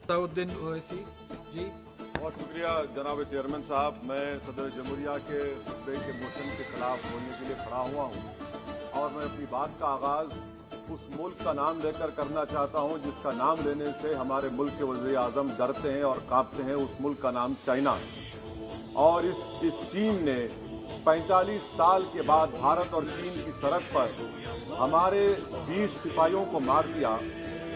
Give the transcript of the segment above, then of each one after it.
सलाउद्दीन ओवैसी जी। बहुत शुक्रिया जनाब चेयरमैन साहब। मैं सदर जमहूरिया के खुतबे के मोशन के खिलाफ बोलने के लिए खड़ा हुआ हूँ और मैं अपनी बात का आगाज़ उस मुल्क का नाम लेकर करना चाहता हूँ जिसका नाम लेने से हमारे मुल्क के वज़ीर आज़म डरते हैं और कांपते हैं। उस मुल्क का नाम चाइना है और इस चीन ने 45 साल के बाद भारत और चीन की सरहद पर हमारे 20 सिपाहियों को मार दिया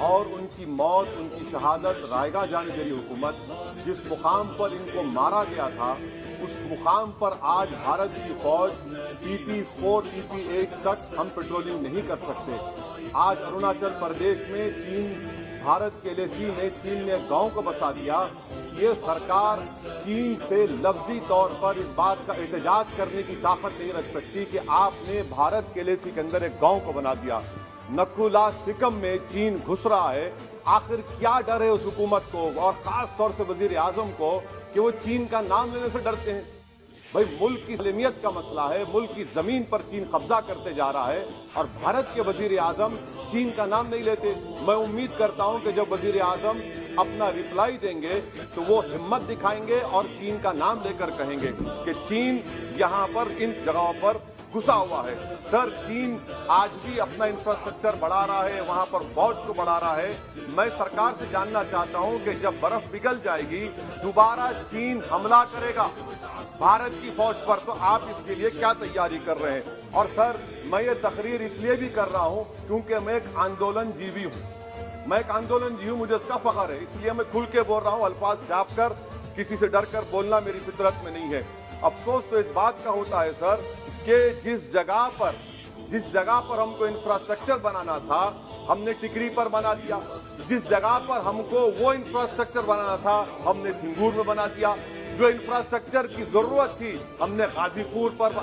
और उनकी मौत, उनकी शहादत रायगा जाने जरी हुकूमत जिस मुकाम पर इनको मारा गया था उस मुकाम पर आज भारत की फौज TP4, TP8 तक हम पेट्रोलिंग नहीं कर सकते। आज अरुणाचल प्रदेश में चीन भारत के LAC में चीन ने गांव को बसा दिया। ये सरकार चीन से लफ्जी तौर पर इस बात का एहतजाज करने की ताकत नहीं रख सकती कि आपने भारत के LAC के अंदर एक गांव को बना दिया। नकुला सिकम में चीन घुस रहा है। आखिर क्या डर है उस हुकूमत को और खास तौर से वजीर आजम को कि वो चीन का नाम लेने से डरते हैं। भाई मुल्क की सलामियत का मसला है, मुल्क की जमीन पर चीन कब्जा करते जा रहा है और भारत के वजीर आजम चीन का नाम नहीं लेते। मैं उम्मीद करता हूं कि जब वजीर आजम अपना रिप्लाई देंगे तो वो हिम्मत दिखाएंगे और चीन का नाम लेकर कहेंगे कि चीन यहां पर इन जगहों पर घुसा हुआ है। सर, चीन आज भी अपना इंफ्रास्ट्रक्चर बढ़ा रहा है, वहां पर फौज को बढ़ा रहा है। मैं सरकार से जानना चाहता हूं कि जब बर्फ पिघल जाएगी दोबारा चीन हमला करेगा भारत की फौज पर, तो आप इसके लिए क्या तैयारी कर रहे हैं? और सर, मैं ये तकरीर इसलिए भी कर रहा हूं क्योंकि मैं एक आंदोलन जीवी हूं। मैं एक आंदोलन जीवी हूं, मुझे इसका फख्र है, इसलिए मैं खुल के बोल रहा हूं। अल्फाज छाप कर किसी से डर कर बोलना मेरी फितरत में नहीं है। अफसोस तो इस बात का होता है सर कि जिस जगह पर हमको इंफ्रास्ट्रक्चर बनाना था हमने टिकरी पर बना दिया। जिस जगह पर हमको वो इंफ्रास्ट्रक्चर बनाना था हमने सिंगूर में बना दिया। जो इंफ्रास्ट्रक्चर की जरूरत थी हमने गाजीपुर पर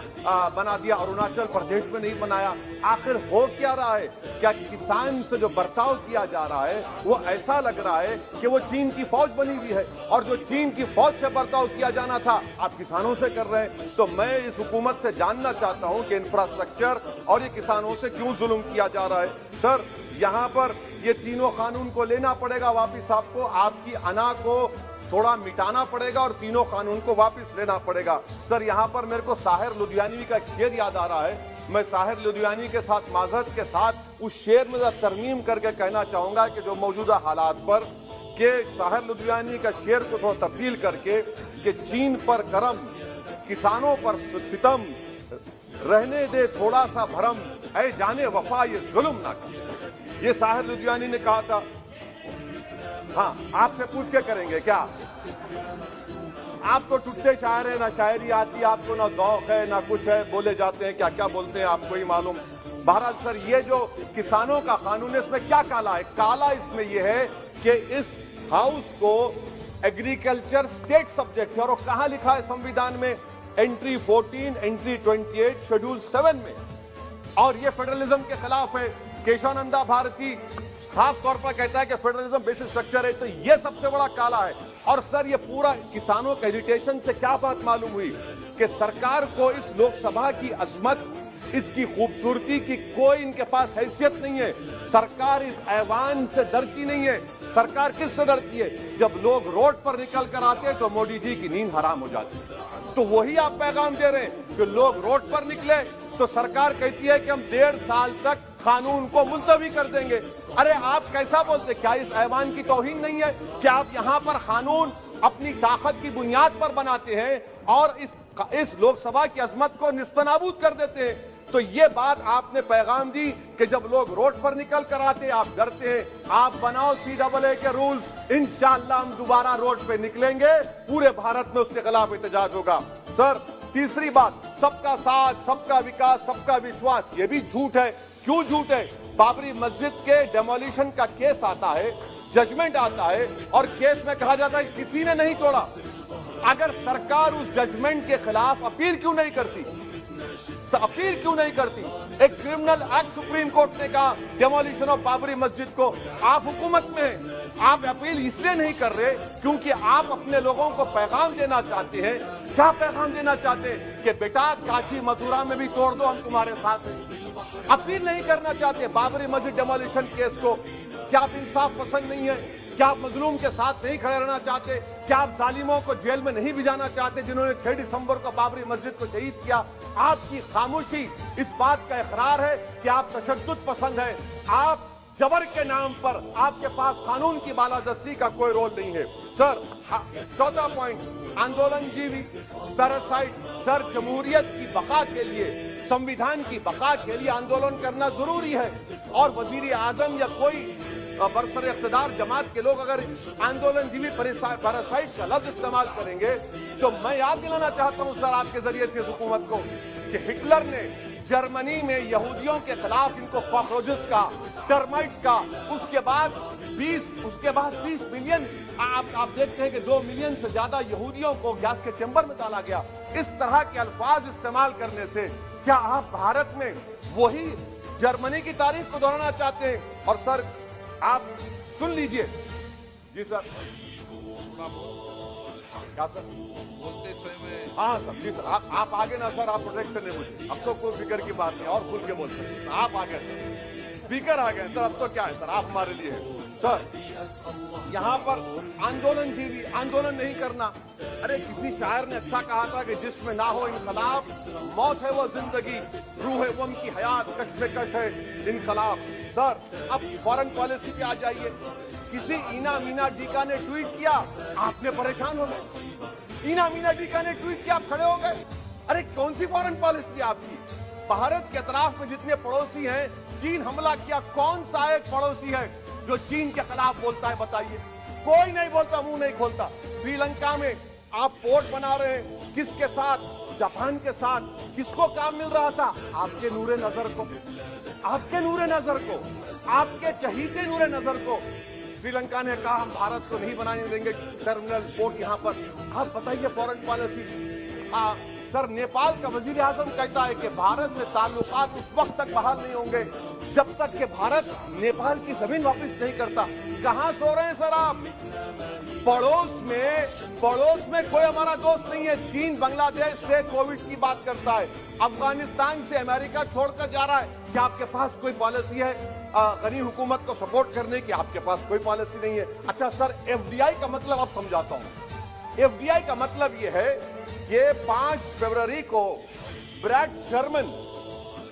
बना दिया, अरुणाचल प्रदेश में नहीं बनाया। आखिर हो क्या रहा है? क्या किसान से जो बर्ताव किया जा रहा है वो ऐसा लग रहा है कि वो चीन की फौज बनी हुई है और जो चीन की फौज से बर्ताव किया जाना था आप किसानों से कर रहे हैं। तो मैं इस हुकूमत से जानना चाहता हूं कि इंफ्रास्ट्रक्चर और ये किसानों से क्यों जुल्म किया जा रहा है? सर, यहाँ पर ये तीनों कानून को लेना पड़ेगा वापिस, आपको आपकी अना को थोड़ा मिटाना पड़ेगा और तीनों कानून को वापस लेना पड़ेगा। सर, यहाँ पर मेरे को साहिर लुधियानवी का एक शेर याद आ रहा है। मैं साहिर लुधियानवी के साथ माजरत के साथ उस शेर में तरमीम करके कहना चाहूंगा कि जो मौजूदा हालात पर के साहिर लुधियानवी का शेर को थोड़ा तब्दील करके कि चीन पर करम, किसानों पर सितम, रहने दे थोड़ा सा भरम, ऐ जाने वफा ये जुल्म ना कर। ये साहिर लुधियानवी ने कहा था। हाँ, आपसे पूछ के करेंगे क्या? आप तो टुट्टे शायर है, ना शायरी आती आपको, ना ज़ौक़ है, ना कुछ है, बोले जाते हैं क्या क्या बोलते हैं आपको ही मालूम। बहरहाल सर, ये जो किसानों का कानून है इसमें क्या काला है? काला इसमें यह है कि इस हाउस को एग्रीकल्चर स्टेट सब्जेक्ट है और कहां लिखा है संविधान में? एंट्री 14, एंट्री 28, शेड्यूल 7 में। और ये फेडरलिज्म के खिलाफ है। केशवानंदा भारती खास तौर पर कहता है कि फेडरलिज्म बेसिक स्ट्रक्चर है, तो यह सबसे बड़ा काला है। और सर, ये पूरा किसानों के एजिटेशन से क्या बात मालूम हुई कि सरकार को इस लोकसभा की अजमत, इसकी खूबसूरती की कोई इनके पास हैसियत नहीं है। सरकार इस ऐवान से डरती नहीं है। सरकार किससे डरती है? जब लोग रोड पर निकल कर आते हैं तो मोदी जी की नींद हराम हो जाती है। तो वही आप पैगाम दे रहे हैं कि लोग रोड पर निकले तो सरकार कहती है कि हम 1.5 साल तक कानून को मुलतवी कर देंगे। अरे आप कैसा बोलते? क्या इस ऐवान की तौहीन नहीं है? क्या आप यहाँ पर कानून अपनी ताकत की बुनियाद पर बनाते हैं और इस लोकसभा की अजमत को निस्तनाबूद कर देते हैं? तो ये बात आपने पैगाम दी कि जब लोग रोड पर निकल कर आते आप डरते हैं। आप बनाओ CAA के रूल्स, इंशाअल्लाह हम दोबारा रोड पे निकलेंगे, पूरे भारत में उसके खिलाफ एहतजाज होगा। सर, तीसरी बात, सबका साथ, सबका विकास, सबका विश्वास, ये भी झूठ है। क्यों झूठ है? बाबरी मस्जिद के डेमोलिशन का केस आता है, जजमेंट आता है और केस में कहा जाता है किसी ने नहीं तोड़ा। अगर सरकार उस जजमेंट के खिलाफ अपील क्यों नहीं करती? एक क्रिमिनल एक्ट सुप्रीम कोर्ट ने कहा डेमोलिशन ऑफ बाबरी मस्जिद को। आप हुकूमत में हैं, आप अपील इसलिए नहीं कर रहे क्योंकि आप अपने लोगों को पैगाम देना चाहते हैं। क्या पैगाम देना चाहते हैं? कि बेटा काशी मथुरा में भी तोड़ दो, हम तुम्हारे साथ हैं। अपील नहीं करना चाहते बाबरी मस्जिद डेमोलिशन केस को। क्या आप इंसाफ पसंद नहीं है? क्या आप मजलूम के साथ नहीं खड़े रहना चाहते? क्या आप जालिमों को जेल में नहीं भिजाना चाहते जिन्होंने 6 दिसंबर को बाबरी मस्जिद को शहीद किया? आपकी खामोशी इस बात का इकरार है कि आप तशद्दुद पसंद है। आप जबर के नाम पर आपके पास कानून की बालादस्ती का कोई रोल नहीं है। सर, चौथा पॉइंट, आंदोलनजीवी पैरासाइट। सर, जमहूरियत की बका के लिए, संविधान की बका के लिए आंदोलन करना जरूरी है। और वजीर आजम या कोई बरसर इख्तिदार जमात के लोग अगर आंदोलनजीवी पैरासाइट का लफ्ज इस्तेमाल करेंगे तो मैं याद दिलाना चाहता हूं सर आपके जरिए से हुकूमत को कि हिटलर ने जर्मनी में यहूदियों के खिलाफ इनको कॉकरोचेस का, टर्माइट्स का, उसके बाद 20 मिलियन, आप देखते हैं कि 2 मिलियन से ज्यादा यहूदियों को गैस के चैम्बर में डाला गया। इस तरह के अल्फाज इस्तेमाल करने से क्या आप भारत में वही जर्मनी की तारीख को दोहराना चाहते हैं? और सर आप सुन लीजिए। जी सर, क्या सर बोलते समय में? हाँ सर, जी सर, आप आगे ना सर, आप प्रोटेक्ट करने मुझे, अब तो कोई फिक्र की बात नहीं और खुल के बोल सकते। आप आ गए सर, स्पीकर आ गए सर, अब तो क्या है सर, आप हमारे लिए है सर। यहाँ पर आंदोलनजीवी आंदोलन नहीं करना। अरे किसी शायर ने अच्छा कहा था कि जिसमें ना हो इनकलाब, मौत है वो जिंदगी, रूह है वम की हयात, कश है इनकलाब। सर, अब फॉरेन पॉलिसी पे आ जाइए। किसी ईना मीना डीका ने ट्वीट किया, आपने परेशान हो गए। ईना मीना डीका ने ट्वीट किया, आप खड़े हो गए। अरे कौन सी फॉरेन पॉलिसी आपकी? भारत के अतराफ में जितने पड़ोसी हैं, चीन हमला किया, कौन सा एक पड़ोसी है जो चीन के खिलाफ बोलता है? बताइए, कोई नहीं बोलता, मुंह नहीं खोलता। श्रीलंका में आप पोर्ट बना रहे हैं, किसके साथ? जापान के साथ। किसको काम मिल रहा था? आपके नूरे नजर को, आपके नूरे नजर को, आपके चहीते नूरे नजर को। श्रीलंका ने कहा हम भारत को नहीं बनाने देंगे टर्मिनल पोर्ट यहाँ पर। आप बताइए फॉरेन पॉलिसी। सर, नेपाल का वजीर आजम कहता है कि भारत से ताल्लुकात उस वक्त तक बहाल नहीं होंगे जब तक कि भारत नेपाल की जमीन वापस नहीं करता। कहां सो रहे हैं सर आप? पड़ोस में कोई हमारा दोस्त नहीं है। चीन बांग्लादेश से कोविड की बात करता है, अफगानिस्तान से अमेरिका छोड़कर जा रहा है। क्या आपके पास कोई पॉलिसी है गनी हुकूमत को सपोर्ट करने की? आपके पास कोई पॉलिसी नहीं है। अच्छा सर, एफडीआई का मतलब आप समझाता हूं। एफडीआई का मतलब यह है कि 5 फरवरी को ब्रैड शर्मन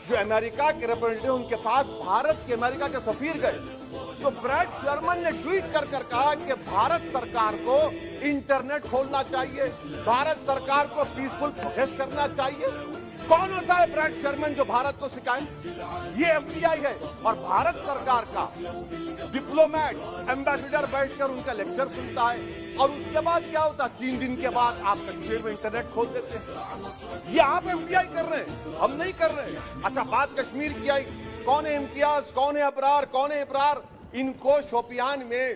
जो अमेरिका के रिप्रेजेंटेटिव, उनके पास भारत के अमेरिका के सफीर गए, तो ब्रैड शर्मन ने ट्वीट कर कहा कि भारत सरकार को इंटरनेट खोलना चाहिए, भारत सरकार को पीसफुल प्रोटेस्ट करना चाहिए। कौन होता है ब्रैड शर्मन जो भारत को सिखाए? ये एफडीआई है। और भारत सरकार का डिप्लोमेट, एम्बेसडर बैठकर उनका लेक्चर सुनता है। और उसके बाद क्या होता है? 3 दिन के बाद आप कश्मीर में इंटरनेट खोल देते हैं। ये आप एफडीआई कर रहे हैं, हम नहीं कर रहे हैं। अच्छा, बात कश्मीर की आई। कौन है इम्तियाज, कौन है अबरार, कौन है इब्रार? इनको शोपियान में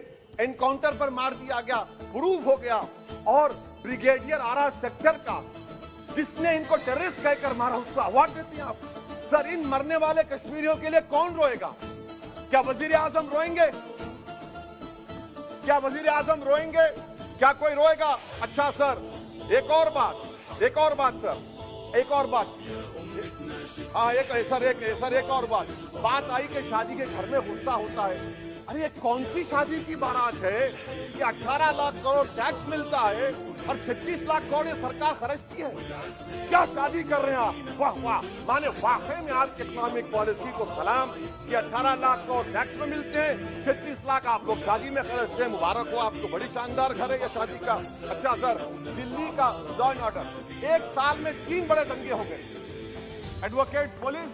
एनकाउंटर पर मार दिया गया, प्रूव हो गया। और ब्रिगेडियर आरा सेक्टर का जिसने इनको टेररिस्ट कहकर मारा, उसको अवार्ड देते हैं आप। सर, इन मरने वाले कश्मीरियों के लिए कौन रोएगा? क्या वजीर आजम रोएंगे? क्या वजीर आजम रोएंगे? क्या कोई रोएगा? अच्छा सर, एक और बात सर, एक और बात। हाँ, एक और बात आई कि शादी के घर में गुस्सा होता है। अरे ये कौन सी शादी की बारात है कि 18 लाख करोड़ टैक्स मिलता है और 36 लाख करोड़ ये सरकार खर्चती है? क्या शादी कर रहे हैं आप? वाह वाह, माने वाकई में आपकी इकोनॉमिक पॉलिसी को सलाम कि 18 लाख करोड़ टैक्स में मिलते हैं, 36 लाख आप लोग शादी में खर्चते हैं। मुबारक हो आपको, बड़ी शानदार घर है ये शादी का। अच्छा सर, दिल्ली का लॉ एंड ऑर्डर, 1 साल में 3 बड़े दंगे हो गए। एडवोकेट पुलिस,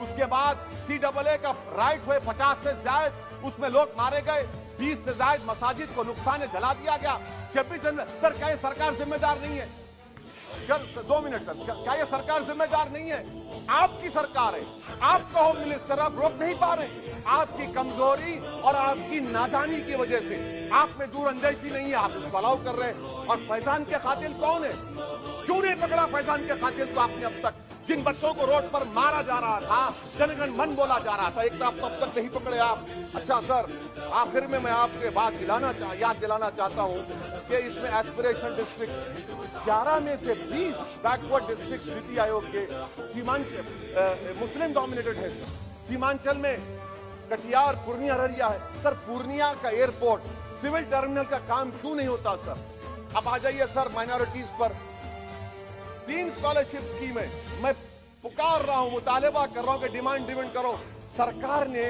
उसके बाद CAA का राइट हुए 50 से ज्यादा, उसमें लोग मारे गए। 20 से ज्यादा मसाजिद को नुकसान जला दिया गया। 26 जनवरी। सर, क्या ये सरकार जिम्मेदार नहीं है? 2 मिनट सर, क्या ये सरकार जिम्मेदार नहीं है? आपकी सरकार है, आपका होम मिनिस्टर, आप रोक नहीं पा रहे। आपकी कमजोरी और आपकी नादानी की वजह से, आप में दूरअंदेशी नहीं है, आप उसको अलाउ कर रहे हैं। और फैजान के कातिल कौन है? क्यों नहीं पकड़ा फैजान के कातिल को आपने अब तक? जिन बच्चों को रोड पर मारा जा रहा था, जनगण मन बोला जा रहा था, एक तो आप तब तक नहीं पकड़े आप। अच्छा सर, आखिर में मैं आपके याद दिलाना चाहता हूं कि इसमें एस्पिरेशन डिस्ट्रिक्ट 11 में से 20 बैकवर्ड डिस्ट्रिक्ट नीति आयोग के सीमांचल मुस्लिम डोमिनेटेड है। सीमांचल में कटिहार, पूर्णिया, अररिया है। सर, पूर्णिया का एयरपोर्ट सिविल टर्मिनल का काम क्यों नहीं होता सर? अब आ जाइए सर माइनॉरिटीज पर। 3 स्कॉलरशिप स्कीमें मैं पुकार रहा हूं, मुतालिबा कर रहा हूं कि डिमांड करो। सरकार ने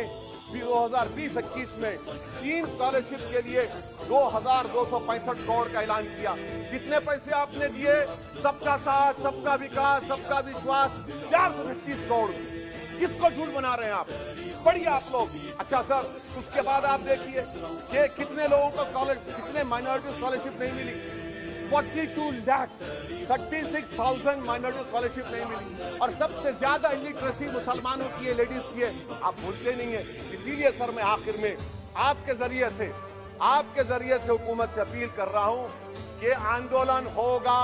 2020-21 में 3 स्कॉलरशिप के लिए 2265 करोड़ का ऐलान किया। कितने पैसे आपने दिए? सबका साथ, सबका विकास, सबका विश्वास, 436 करोड़। किसको झूठ बना रहे हैं आप? पढ़िए आप लोग। अच्छा सर, उसके बाद आप देखिए कि कितने लोगों को स्कॉलरशिप, कितने माइनॉरिटी स्कॉलरशिप नहीं मिली। 42 लाख 36,000 माइनॉरिटी स्कॉलरशिप नहीं मिली। और सबसे ज्यादा इलिटरेसी मुसलमानों की है, लेडीज की है। आप भूलते नहीं है। इसीलिए सर मैं आखिर में आपके जरिए से हुकूमत से अपील कर रहा हूं कि आंदोलन होगा,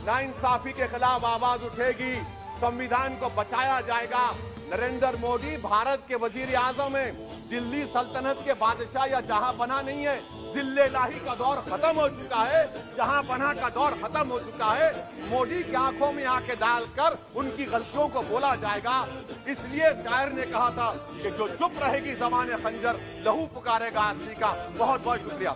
नाइंसाफी के खिलाफ आवाज उठेगी, संविधान को बचाया जाएगा। नरेंद्र मोदी भारत के वजीर आजम है, दिल्ली सल्तनत के बादशाह या जहां बना नहीं है। जिल्लेलाही का दौर खत्म हो चुका है, जहां बना का दौर खत्म हो चुका है। मोदी की आंखों में आंखें डालकर उनकी गलतियों को बोला जाएगा। इसलिए शायर ने कहा था कि जो चुप रहेगी ज़माने खंजर, लहू पुकारेगा आसली का। बहुत बहुत शुक्रिया।